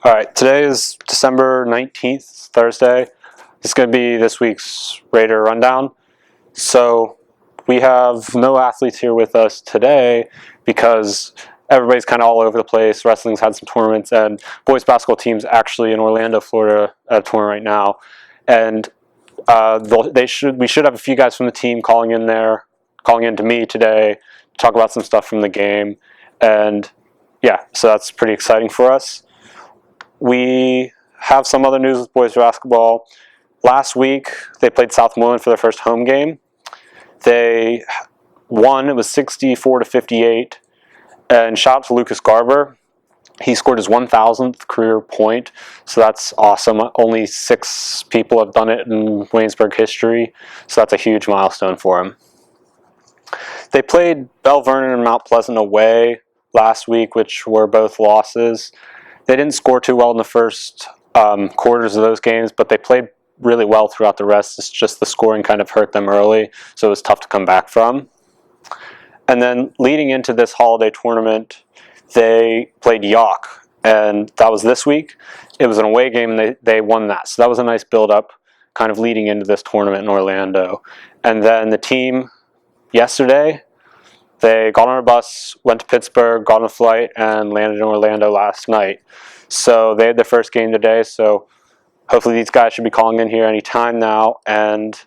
All right, today is December 19th, Thursday. This is going to be this week's Raider Rundown. So we have no athletes here with us today because everybody's kind of all over the place. Wrestling's had some tournaments, and boys basketball team's actually in Orlando, Florida at a tournament right now. And we should have a few guys from the team calling in to me today to talk about some stuff from the game. And yeah, so that's pretty exciting for us. We have some other news with boys basketball. Last week, they played Southmoreland for their first home game. They won. It was 64-58. And shout out to Lucas Garber. He scored his 1,000th career point, so that's awesome. Only 6 people have done it in Waynesburg history, so that's a huge milestone for him. They played Belle Vernon and Mount Pleasant away last week, which were both losses. They didn't score too well in the first quarters of those games, but they played really well throughout the rest. It's just the scoring kind of hurt them early, so it was tough to come back from. And then leading into this holiday tournament, they played York, and that was this week. It was an away game, and they won that. So that was a nice build-up kind of leading into this tournament in Orlando. And then the team yesterday, they got on a bus, went to Pittsburgh, got on a flight, and landed in Orlando last night. So they had their first game today, so hopefully these guys should be calling in here any time now, and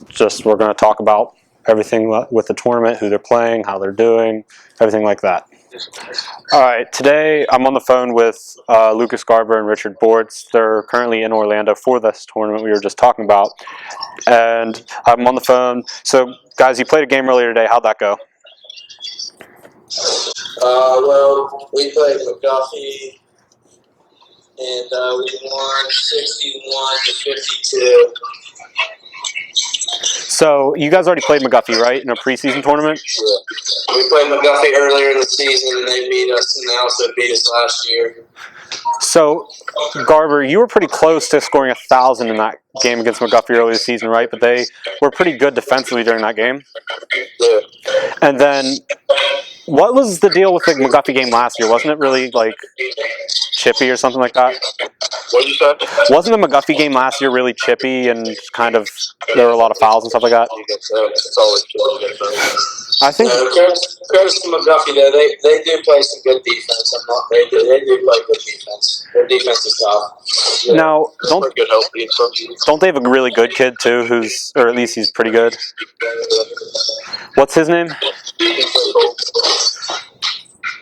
just we're going to talk about everything with the tournament, who they're playing, how they're doing, everything like that. All right, today I'm on the phone with Lucas Garber and Richard Bortz. They're currently in Orlando for this tournament we were just talking about, and I'm on the phone. So, guys, you played a game earlier today. How'd that go? Well, we played McGuffey, and we won 61-52. So you guys already played McGuffey, right, in a preseason tournament? Yeah. We played McGuffey earlier in the season, and they beat us, and they also beat us last year. So, Garber, you were pretty close to scoring 1,000 in that game against McGuffey earlier this season, right? But they were pretty good defensively during that game. Yeah. And then, what was the deal with the McGuffey game last year? Wasn't it really, like, chippy or something like that? What did you say? Wasn't the McGuffey game last year really chippy and kind of, there were a lot of fouls and stuff like that? It's always chippy. I think Curtis and McGuffey, though, they do play some good defense. They do play good defense. Their defense is tough. Yeah. Now, don't they have a really good kid too, or at least he's pretty good? What's his name?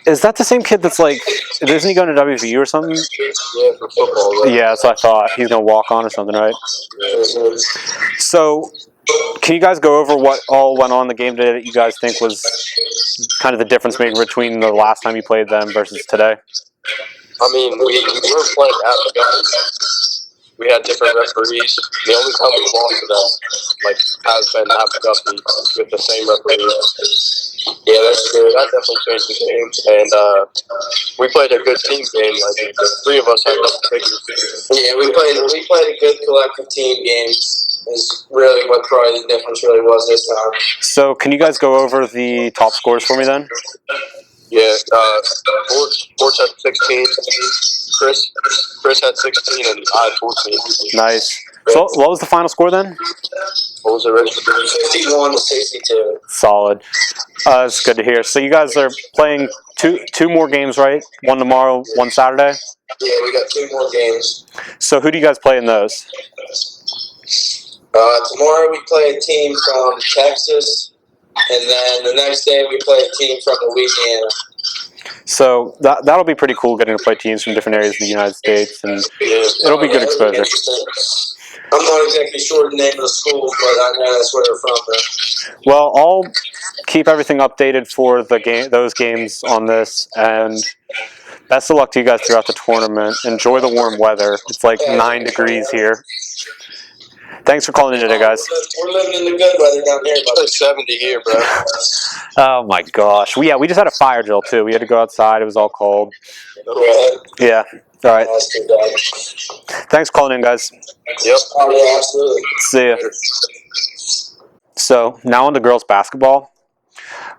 Is that the same kid that's like, isn't he going to WVU or something? Yeah, for football. Right? Yeah, that's what I thought. He's going to walk on or something, right? Yeah. So, can you guys go over what all went on in the game today that you guys think was kind of the difference maker between the last time you played them versus today? I mean, we were playing at McGuffey. We had different referees. The only time we lost to them, has been at McGuffey with the same referee. Yeah, that's true. That definitely changed the game. And we played a good team game. Like, the 3 of us had double figures. Yeah, we played a good collective team game. Is really what probably the difference really was this time. So, can you guys go over the top scores for me then? Yeah, Bortz had 16. Chris had 16, and I had 14. Nice. So, what was the final score then? What was it, Rich? 51-62. Solid. That's good to hear. So, you guys are playing two more games, right? One tomorrow, one Saturday? Yeah, we got 2 more games. So, who do you guys play in those? Tomorrow we play a team from Texas, and then the next day we play a team from Louisiana. So that'll be pretty cool getting to play teams from different areas of the United States, and it'll be good exposure. I'm not exactly sure the name of the school, but I know that's where they're from. Well, I'll keep everything updated for those games on this, and best of luck to you guys throughout the tournament. Enjoy the warm weather. It's like 9 degrees here. Thanks for calling in today, guys. We're living in the good weather down here. It's like 70 here, bro. Oh, my gosh. We just had a fire drill, too. We had to go outside. It was all cold. Yeah. All right. Thanks for calling in, guys. Yep. Oh, yeah, absolutely. See ya. So, now on to girls basketball.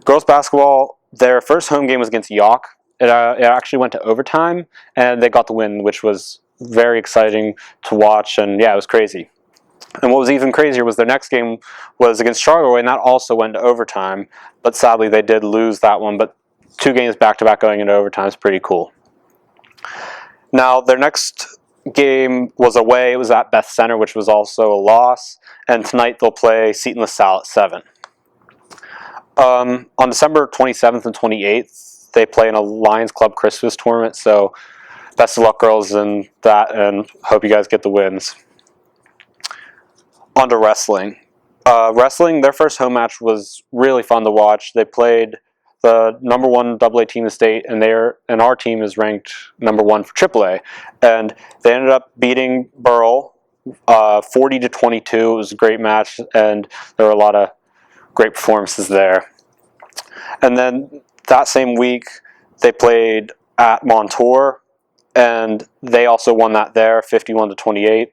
Girls basketball, their first home game was against York. it actually went to overtime, and they got the win, which was very exciting to watch, and yeah, it was crazy. And what was even crazier was their next game was against Charleroi, and that also went to overtime, but sadly they did lose that one, but 2 games back-to-back going into overtime is pretty cool. Now, their next game was away. It was at Beth Center, which was also a loss, and tonight they'll play Seton LaSalle at 7. On December 27th and 28th, they play in a Lions Club Christmas tournament, so best of luck, girls, in that, and hope you guys get the wins. On to wrestling. Wrestling, their first home match was really fun to watch. They played the number 1 AA team in the state, and our team is ranked number 1 for AAA. And they ended up beating Burrell 40-22. It was a great match, and there were a lot of great performances there. And then that same week, they played at Montour, and they also won that there, 51-28.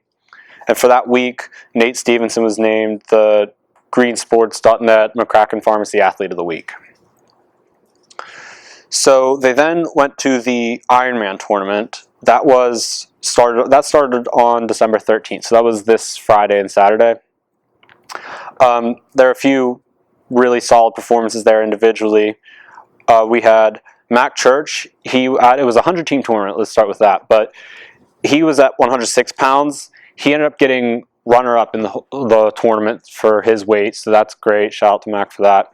And for that week, Nate Stevenson was named the greensports.net McCracken Pharmacy Athlete of the Week. So they then went to the Ironman tournament. That started on December 13th. So that was this Friday and Saturday. There are a few really solid performances there individually. We had Mac Church. It was a 100-team tournament. Let's start with that. But he was at 106 pounds. He ended up getting runner-up in the tournament for his weight, so that's great. Shout out to Mac for that.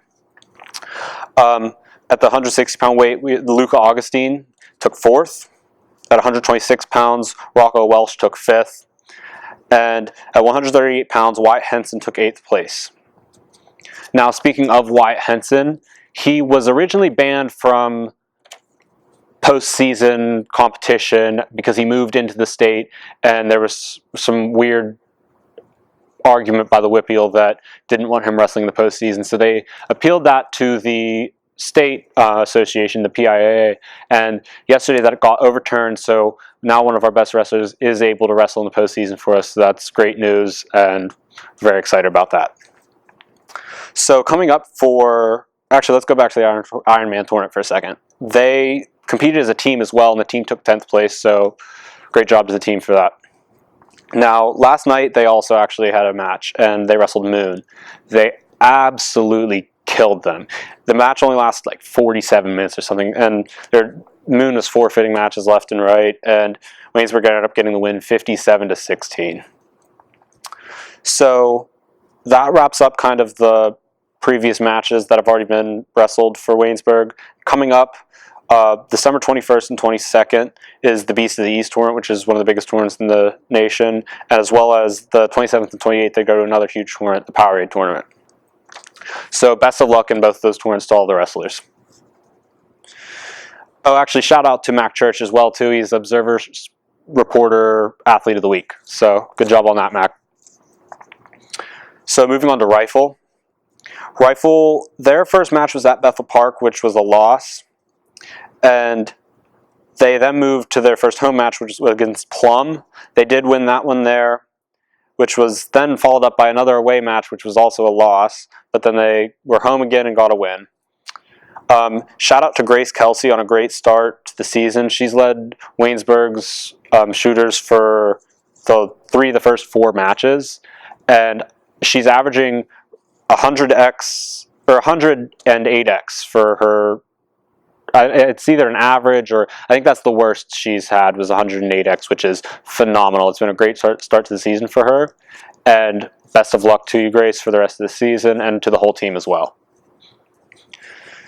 At the 160-pound weight, Luca Augustine took 4th. At 126 pounds, Rocco Welsh took 5th. And at 138 pounds, Wyatt Henson took 8th place. Now, speaking of Wyatt Henson, he was originally banned from postseason competition because he moved into the state, and there was some weird argument by the WPIAL that didn't want him wrestling in the postseason. So they appealed that to the state association, the PIAA, and yesterday that got overturned. So now one of our best wrestlers is able to wrestle in the postseason for us. So that's great news, and very excited about that. So coming up actually, let's go back to the Ironman tournament for a second. They competed as a team as well, and the team took 10th place, so great job to the team for that. Now, last night they also actually had a match, and they wrestled Moon. They absolutely killed them. The match only lasted like 47 minutes or something, and Moon was forfeiting matches left and right, and Waynesburg ended up getting the win 57-16. So that wraps up kind of the previous matches that have already been wrestled for Waynesburg. Coming up, December 21st and 22nd is the Beast of the East tournament, which is one of the biggest tournaments in the nation, as well as the 27th and 28th, they go to another huge tournament, the Powerade tournament. So best of luck in both of those tournaments to all the wrestlers. Oh, actually, shout out to Mac Church as well, too. He's Observer Reporter Athlete of the Week. So good job on that, Mac. So moving on to Rifle. Rifle, their first match was at Bethel Park, which was a loss. And they then moved to their first home match, which was against Plum. They did win that one there, which was then followed up by another away match, which was also a loss. But then they were home again and got a win. Shout out to Grace Kelsey on a great start to the season. She's led Waynesburg's shooters for the first 4 matches. And she's averaging 100x or 108x for her. It's either an average or I think that's the worst she's had was 108x, which is phenomenal. It's been a great start to the season for her. And best of luck to you, Grace, for the rest of the season and to the whole team as well.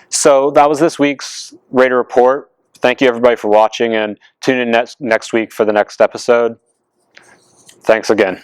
So that was this week's Raider Report. Thank you, everybody, for watching, and tune in next week for the next episode. Thanks again.